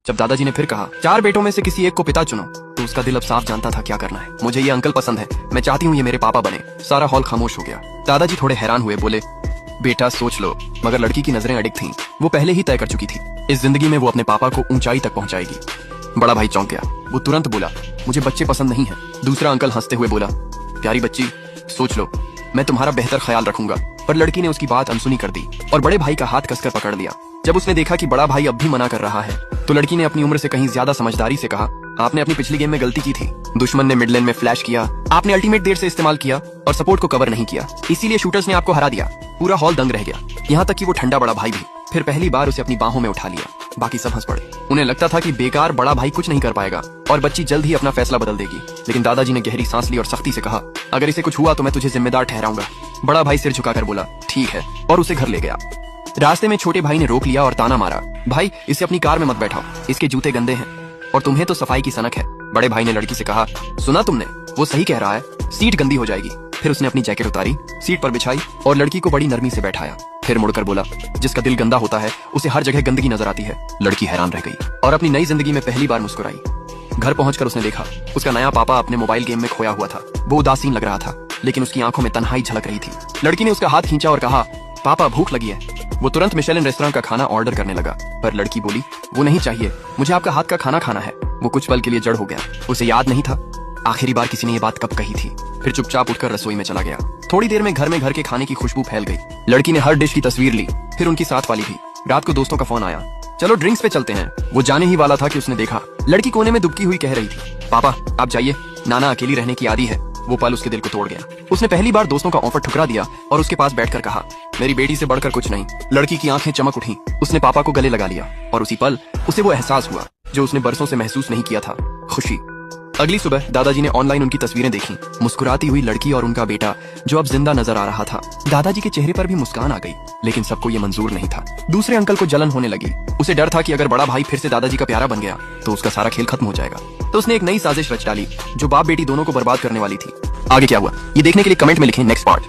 जब दादाजी ने फिर कहा 4 बेटों में से किसी एक को पिता चुनो, तो उसका दिल अब साफ जानता था क्या करना है। मुझे ये अंकल पसंद है, मैं चाहती हूँ ये मेरे पापा बने। सारा हॉल खामोश हो गया। दादाजी थोड़े हैरान हुए, बोले बेटा सोच लो। मगर लड़की की नजरें अडिग थीं। वो पहले ही तय कर चुकी थी, इस जिंदगी में वो अपने पापा को ऊंचाई तक पहुंचाएगी। बड़ा भाई चौंक गया। वो तुरंत बोला मुझे बच्चे पसंद नहीं है। दूसरा अंकल हंसते हुए बोला प्यारी बच्ची सोच लो, मैं तुम्हारा बेहतर ख्याल रखूंगा। पर लड़की ने उसकी बात अनसुनी कर दी और बड़े भाई का हाथ कसकर पकड़ लिया। जब उसने देखा कि बड़ा भाई अब भी मना कर रहा है, तो लड़की ने अपनी उम्र से कहीं ज्यादा समझदारी से कहा आपने अपनी पिछली गेम में गलती की थी। दुश्मन ने मिड लेन में फ्लैश किया, आपने अल्टीमेट देर से इस्तेमाल किया और सपोर्ट को कवर नहीं किया, इसीलिए शूटर्स ने आपको हरा दिया। पूरा हॉल दंग रह गया, यहाँ तक कि वो ठंडा बड़ा भाई भी। फिर पहली बार उसे अपनी बाहों में उठा लिया। बाकी सब हंस पड़े। उन्हें लगता था कि बेकार बड़ा भाई कुछ नहीं कर पाएगा और बच्ची जल्द ही अपना फैसला बदल देगी। लेकिन दादाजी ने गहरी सांस ली और सख्ती से कहा अगर इसे कुछ हुआ तो मैं तुझे जिम्मेदार ठहराऊंगा। बड़ा भाई सिर झुकाकर बोला ठीक है, और उसे घर ले गया। रास्ते में छोटे भाई ने रोक लिया और ताना मारा भाई इसे अपनी कार में मत बैठाओ, इसके जूते गंदे हैं और तुम्हें तो सफाई की सनक है। बड़े भाई ने लड़की से कहा सुना तुमने, वो सही कह रहा है, सीट गंदी हो जाएगी। फिर उसने अपनी जैकेट उतारी, सीट पर बिछाई और लड़की को बड़ी नरमी से बैठाया। फिर मुड़कर बोला जिसका दिल गंदा होता है उसे हर जगह गंदगी नजर आती है। लड़की हैरान रह गई और अपनी नई जिंदगी में पहली बार मुस्कुराई। घर पहुंचकर उसने देखा उसका नया पापा अपने मोबाइल गेम में खोया हुआ था। वो उदासीन लग रहा था, लेकिन उसकी आंखों में तन्हाई झलक रही थी। लड़की ने उसका हाथ खींचा और कहा पापा भूख लगी है। वो तुरंत मिशेलिन रेस्टोरेंट का खाना ऑर्डर करने लगा, पर लड़की बोली वो नहीं चाहिए, मुझे आपका हाथ का खाना खाना है। वो कुछ पल के लिए जड़ हो गया। उसे याद नहीं था आखिरी बार किसी ने ये बात कब कही थी। फिर चुपचाप उठकर रसोई में चला गया। थोड़ी देर में घर के खाने की खुशबू फैल गई। लड़की ने हर डिश की तस्वीर ली, फिर उनकी साथ वाली भी। रात को दोस्तों का फोन आया, चलो ड्रिंक्स पे चलते हैं। वो जाने ही वाला था कि उसने देखा लड़की कोने में दुबकी हुई कह रही थी पापा आप जाइए, नाना अकेली रहने की आदी है। वो पल उसके दिल को तोड़ गया। उसने पहली बार दोस्तों का ऑफर ठुकरा दिया और उसके पास बैठकर कहा मेरी बेटी से बढ़कर कुछ नहीं। लड़की की आंखें चमक उठी। उसने पापा को गले लगा लिया और उसी पल उसे वो एहसास हुआ जो उसने बरसों से महसूस नहीं किया था, खुशी। अगली सुबह दादाजी ने ऑनलाइन उनकी तस्वीरें देखी, मुस्कुराती हुई लड़की और उनका बेटा जो अब जिंदा नजर आ रहा था। दादाजी के चेहरे पर भी मुस्कान आ गई, लेकिन सबको ये मंजूर नहीं था। दूसरे अंकल को जलन होने लगी। उसे डर था कि अगर बड़ा भाई फिर से दादाजी का प्यारा बन गया तो उसका सारा खेल खत्म हो जाएगा। तो उसने एक नई साजिश रच डाली जो बाप बेटी दोनों को बर्बाद करने वाली थी। आगे क्या हुआ ये देखने के लिए कमेंट में लिखें नेक्स्ट पार्ट।